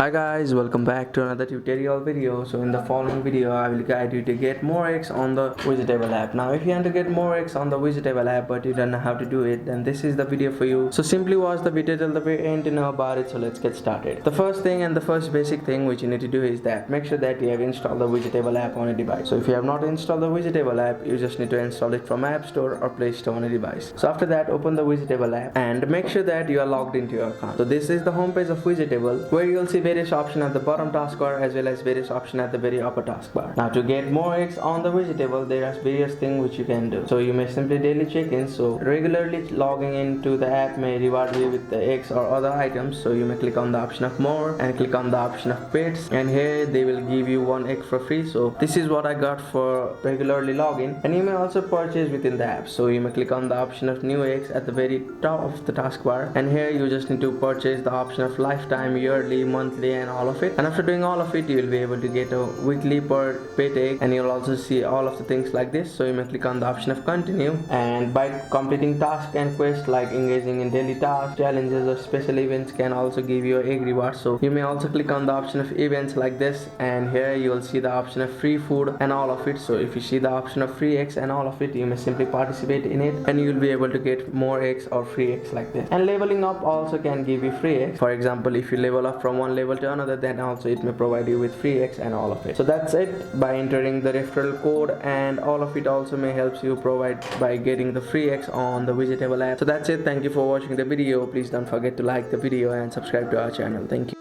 Hi guys, welcome back to another tutorial video. So in the following video I will guide you to get more eggs on the Widgetable app. Now if you want to get more eggs on the Widgetable app but you don't know how to do it, then this is the video for you. So simply watch the video till the very end to know about it. So let's get started. The first thing and the first basic thing which you need to do is that make sure that you have installed the Widgetable app on a device. So if you have not installed the Widgetable app, you just need to install it from App Store or Play Store on a device. So after that, open the Widgetable app and make sure that you are logged into your account. So this is the homepage of Widgetable, where you'll see various options at the bottom taskbar as well as various options at the very upper taskbar. Now to get more eggs on the Widgetable, there are various things which you can do. So you may simply daily check-in. So regularly logging into the app may reward you with the eggs or other items. So you may click on the option of more and click on the option of pets, and here they will give you one egg for free. So this is what I got for regularly login, and you may also purchase within the app. So you may click on the option of new eggs at the very top of the taskbar, and here you just need to purchase the option of lifetime, yearly, monthly and all of it. And after doing all of it, you will be able to get a weekly per pet egg, and you'll also see all of the things like this. So you may click on the option of continue, and by completing tasks and quests like engaging in daily tasks, challenges or special events can also give you egg reward. So you may also click on the option of events like this, and here you will see the option of free food and all of it. So if you see the option of free eggs and all of it, you may simply participate in it and you will be able to get more eggs or free eggs like this. And leveling up also can give you free eggs. For example, if you level up from one level to another, then also it may provide you with free eggs and all of it. So that's it. By entering the referral code and all of it also may help you provide by getting the free eggs on the Widgetable app. So that's it. Thank you for watching the video. Please don't forget to like the video and subscribe to our channel. Thank you.